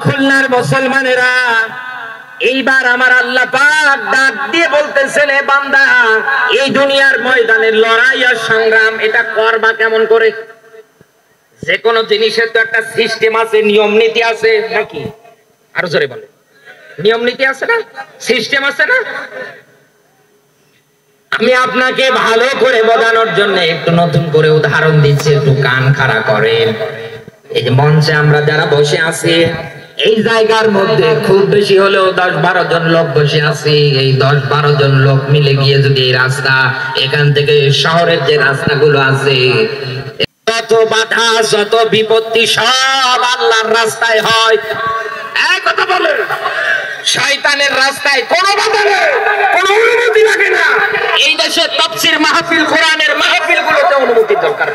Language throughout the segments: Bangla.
খুলনার মুসলমানেরা, এইবার আমার আল্লাহ পাক ডাক দিয়ে বলতেছেন, এ বান্দা, এই দুনিয়ার ময়দানে লড়াই আর সংগ্রাম এটা করবা কেমন করে? যে কোনো জিনিসের তো একটা সিস্টেম আছে, নিয়ম নীতি আছে নাকি? আরো জোরে বলে, নিয়ম নীতি আছে না, সিস্টেম আছে না? আমি আপনাকে ভালো করে বোঝানোর জন্য একটু নতুন করে উদাহরণ দিচ্ছি, একটু কান খাড়া করেন। এই যে মঞ্চে আমরা যারা বসে আছি, এই জায়গার মধ্যে খুব বেশি হলেও 10-12 জন লোক বসে আছি। এই 10-12 জন লোক মিলে গিয়ে যদি এই রাস্তা, এখান থেকে শহরের যে রাস্তাগুলো আছে, যত বাধা যত বিপত্তি সব আল্লাহর রাস্তায় হয়। এক কথা বলে, শয়তানের রাস্তায় কোনো বাধা নেই, কোনো অনুমতি লাগে না। এই দেশে তাফসীর মাহফিল, কোরআনের মাহফিলগুলোতে অনুমতির দরকার।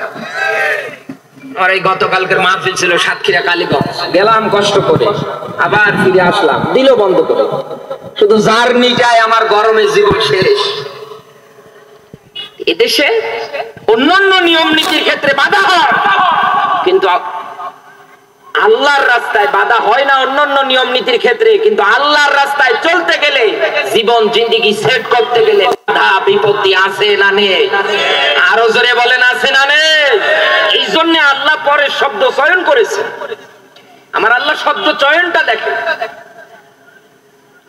আর এই গতকালকের মাহফিল ছিল সাতক্ষীরা কালীগঞ্জ, গেলাম কষ্ট করে, আবার ফিরে আসলাম, দিল বন্ধ করে। শুধু জার্নিটাই আমার গরমে জীবন শেষ। এদেশে অন্যান্য নিয়ম নীতির ক্ষেত্রে বাধা হয়, কিন্তু আল্লাহর রাস্তায় বাধা হয় না। অন্যান্য নিয়ম নীতির ক্ষেত্রে, কিন্তু আল্লাহর রাস্তায় চলতে গেলে, জীবন জিন্দেগি সেট করতে গেলে বাধা বিপত্তি আছে না নেই? আরো জোরে বলেন, আছে না নেই? এই জন্য আল্লাহ পরে শব্দ চয়ন করেছে। আমার আল্লাহ শব্দ চয়নটা দেখে।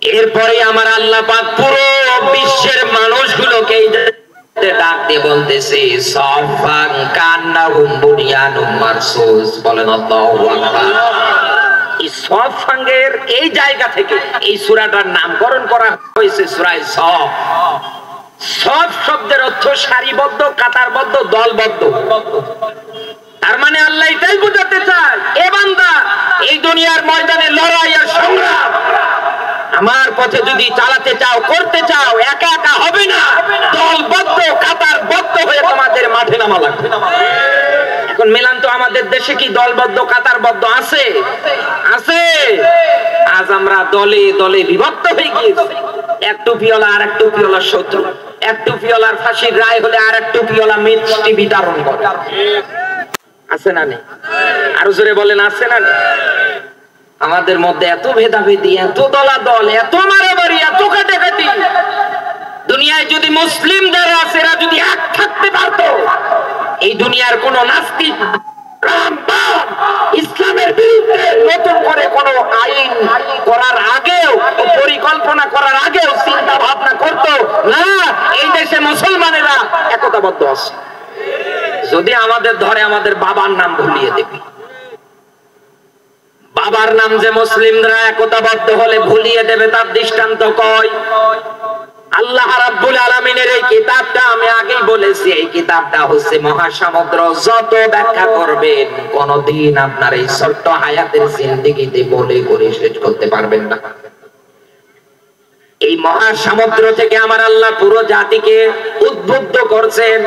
এরপরে আমার আল্লাহ পাক পুরো বিশ্বের মানুষগুলোকে ডাক দিয়ে বলতেছে, সফান কান্নাহুম বুনিয়ানুম মারসুস। বলেন আল্লাহু আকবার। এই সফাঙ্গের এই জায়গা থেকে এই সূরাটার নামকরণ করা হয়েছে সূরা সফ। সফ শব্দের অর্থ সারিবদ্ধ, কাতারবদ্ধ, দলবদ্ধ। তার মানে আল্লাহ এটাই বোঝাতে চায়, এ বান্দা, এই দুনিয়ার ময়দানে লড়াই আর সংগ্রাম আমার পথে যদি চালাতে চাও, করতে চাও, একা একা হবে না, দলবদ্ধ কাতারবদ্ধ হয়ে তোমাদের মাঠে নামা লাগবে। এখন মেলান তো আমাদের দেশে কি দলবদ্ধ কাতারবদ্ধ আছে? আছে। আজ আমরা দলে দলে বিভক্ত হয়ে গিয়েছি। এক টুপিওয়ালা আর এক টুপিওয়ালার শত্রু, এক টুপিওয়ালার ফাঁসির রায় হলে আর এক টুপিওয়ালা মিষ্টি বিতরণ করে। আছে না নেই? আরো জোরে বলেন, আছে না নেই? আমাদের মধ্যে এত ভেদাভেদি, এত দলাদল, এত মারামারি, এত কাটাকাটি। দুনিয়ায় যদি মুসলিমদের আছে, এরা যদি এক থাকতে পারতো, এই দুনিয়ার কোন নাস্তিক ইসলামের বিরুদ্ধে নতুন করে কোন আইন করার আগেও, পরিকল্পনা করার আগেও চিন্তা ভাবনা করতো না। এই দেশে মুসলমানেরা একতাবদ্ধ আছে। যদি আমাদের ধরে আমাদের বাবার নাম ভুলিয়ে দেবে, বাবার নাম যে মুসলিমরা একতাবদ্ধ হলে ভুলিয়ে দেবে, তার দৃষ্টান্ত কয়? আল্লাহ রাব্বুল আলামিনের এই কিতাবটা, আমি আগেই বলেছি, এই কিতাবটা হচ্ছে মহাসমুদ্র। যত ব্যাখ্যা করবেন, কোনদিন আপনার এই ছোট্ট হায়াতের জিন্দেগিতে বলে করে শেষ করতে পারবেন না। এই মহাসমুদ্র থেকে আমার আল্লাহ পুরো জাতিকে উদ্বুদ্ধ করছেন।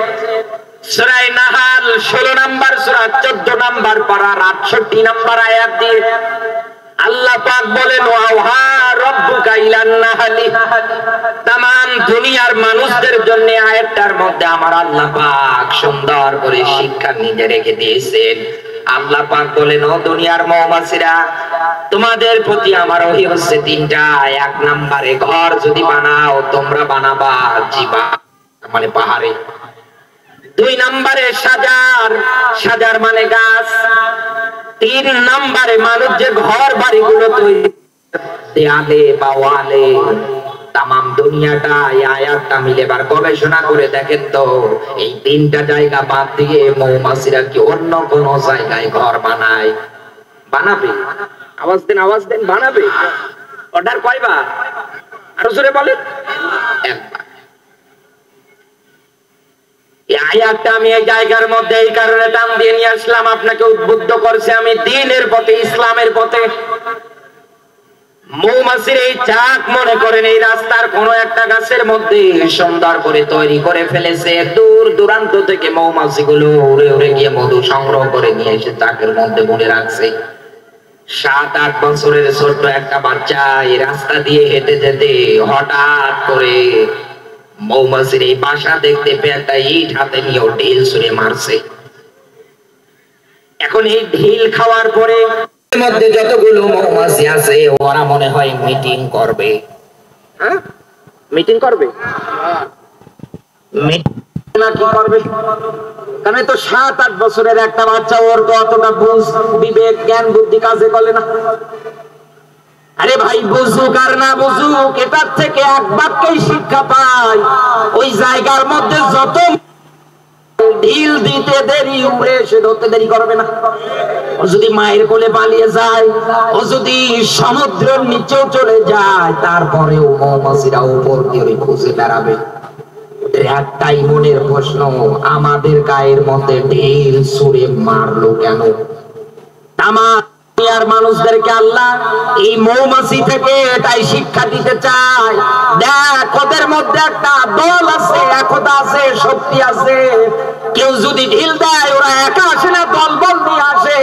সূরা নাহাল 16 নম্বর সূরা 14 নম্বর পারার 68 নম্বর আয়াত দিয়ে আল্লাহ পাক বলেন, ওয়াহা রাব্বুকা ইলান নাহলি। तमाम দুনিয়ার মানুষদের জন্য আয়াতটার মধ্যে আমার আল্লাহ পাক সুন্দর করে শিক্ষা নিজে রেখে দিয়েছেন। আল্লাহ পাক বলেন, ও দুনিয়ার মৌমাছিরা, তোমাদের প্রতি আমার ওহী হচ্ছে তিনটা। এক নম্বরে, ঘর যদি বানাও, তোমরা বানাবা জীবা, মানে পাহাড়ে। দুই নম্বরে সাজার, সাজার মানে গাছ। তিন নম্বরে মানুষ যে ঘর বাড়িগুলো তৈরি, দেয়ালে বা ওয়ালে। তামাম দুনিয়াটা এই আয়াতটা মিলে এবার গবেষণা করে দেখেন তো, এই তিনটা জায়গা বাদ দিয়ে মৌমাছিরা কি অন্য কোন জায়গায় ঘর বানায়? বানাবে? আওয়াজ দেন, আওয়াজ দেন, বানাবে? অর্ডার কয়বার? আরো জোরে বলেন, একবার। এই আয়াতটা আমি এই জায়গার মধ্যে এই কারণে টান দিয়ে নিয়ে আসলাম, আপনাকে উদ্বুদ্ধ করছে আমি দ্বীনের পথে, ইসলামের পথে। মৌমাছির এই চাক মনে করেন এই রাস্তার কোন একটা গাছের মধ্যে সুন্দর করে তৈরি করে ফেলেছে। দূর দূরান্ত থেকে মৌমাছি গুলো উড়ে উড়ে গিয়ে মধু সংগ্রহ করে নিয়ে এসে চাকের মধ্যে বুনে রাখছে। 7-8 বছরের ছোট্ট একটা বাচ্চা এই রাস্তা দিয়ে হেঁটে যেতে হঠাৎ করে মৌমাছির এই বাসা দেখতে পেয়ে একটা ইট হাতে নিয়ে ঢিল ছুঁড়ে মারছে। এখন এই ঢিল খাওয়ার পরে মধ্যে যতগুলো মৌমাছি আছে ওরা মনে হয় মিটিং করবে। হ্যাঁ, মিটিং করবে নাকি করবে? কারণ তো 7-8 বছরের একটা বাচ্চা, ওর তো অতটা বুঝ বিবেক জ্ঞান বুদ্ধি কাজে করে না। আরে ভাই, বুঝুক আর না বুঝুক, এটার থেকে এক বাক্যেই শিক্ষা পাই, ওই জায়গার মধ্যে যত ঢিল দিতে দেরি উড়ে এসে ধরতে দেরি করবে না। ও যদি মায়ের কোলে পালিয়ে যায়, ও যদি সমুদ্রের নিচেও চলে যায়, তারপরেও মৌমাছিরা উপর দিয়ে খুঁজে বেড়াবে। একটাই মনের প্রশ্ন, আমাদের গায়ের মধ্যে ঢিল ছুঁড়ে মারলো কেন? দুনিয়ার মানুষদেরকে আল্লাহ এই মৌমাছি থেকে এটাই শিক্ষা দিতে চায়। দেখ, ওদের মধ্যে একটা দল আছে, একতা আছে, শক্তি আছে। কেউ যদি ঢিল দেয়, ওরা একা আসে না, দল বল নিয়ে আসে।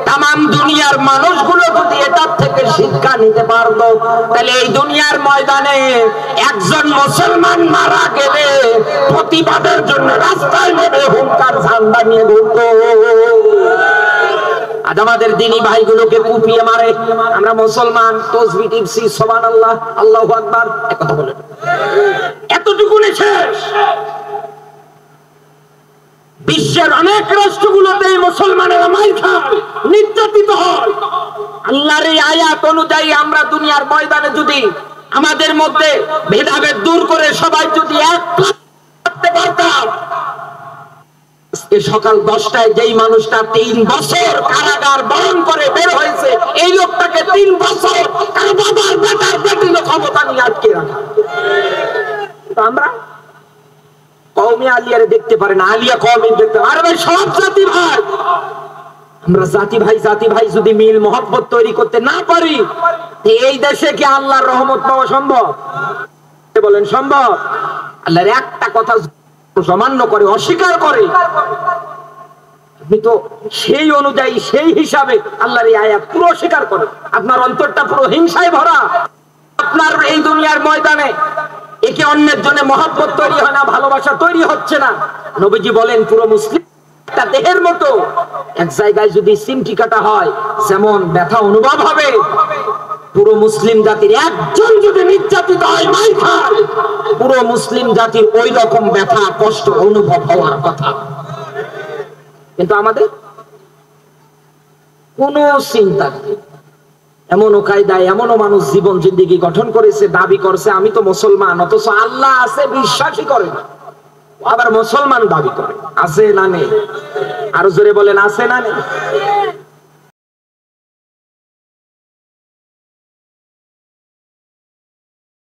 তাম দুনিয়ার মানুষগুলো যদি এটার থেকে শিক্ষা নিতে পারতো, তাহলে এই দুনিয়ার ময়দানে একজন মুসলমান মারা গেলে প্রতিবাদের জন্য রাস্তায় নেমে হুঙ্কার ঝান্ডা নিয়ে ঘুরতো। আজ আমাদের দিনী ভাইগুলোকে কুপিয়ে মারে, আমরা মুসলমান তাসবিহ টিপছি, সুবহানাল্লাহ, আল্লাহু আকবার, একথা বলেন, এতটুকু শেষ। বিশ্বের অনেক রাষ্ট্রগুলোতে মুসলমানেরা মাইর খায়, নির্যাতিত হয়। আল্লাহর এই আয়াত অনুযায়ী আমরা দুনিয়ার ময়দানে যদি আমাদের মধ্যে ভেদাভেদ দূর করে সবাই যদি এক করতে পারতাম, সকাল 10টায় যেই মানুষটা 3 বছর কারাগার বরণ করে বের হয়েছে, এই লোকটাকে 3 বছর তার বাবার বেটার বেটির ক্ষমতা নিয়ে আটকে রাখা। আমরা কওমি আলিয়ারে দেখতে পারে না, আলিয়া কওমি দেখতে, আরে ভাই সব জাতি ভাই, আমরা জাতি ভাই যদি মিল মহব্বত তৈরি করতে না পারি, এই দেশে কি আল্লাহর রহমত পাওয়া সম্ভব? বলেন সম্ভব? আল্লাহর একটা কথা অমান্য করে, অস্বীকার করে, আপনি তো সেই অনুযায়ী সেই হিসাবে আল্লাহর এই আয়াত পুরো অস্বীকার করেন। আপনার অন্তরটা পুরো হিংসায় ভরা। আপনার এই দুনিয়ার ময়দানে একে অন্যের জন্য মহব্বত তৈরি হয় না, ভালোবাসা তৈরি হচ্ছে না। নবীজি বলেন, পুরো মুসলিম একটা দেহের মতো, এক জায়গায় যদি সিমটি কাটা হয় যেমন ব্যথা অনুভব হবে, পুরো মুসলিম জাতির একজন যদি নির্যাতিত হয়, মাইর খায়, পুরো মুসলিম জাতির ওই রকম ব্যথা কষ্ট অনুভব হওয়ার কথা। কিন্তু আমাদের কোন চিন্তা নেই। এমনও কায়দায় এমনও মানুষ জীবন জিন্দেগি গঠন করেছে, দাবি করছে আমি তো মুসলমান, অথচ আল্লাহ আছে বিশ্বাসই করে না, আবার মুসলমান দাবি করে। আছে না নেই? আরো জোরে বলেন, আছে না নেই?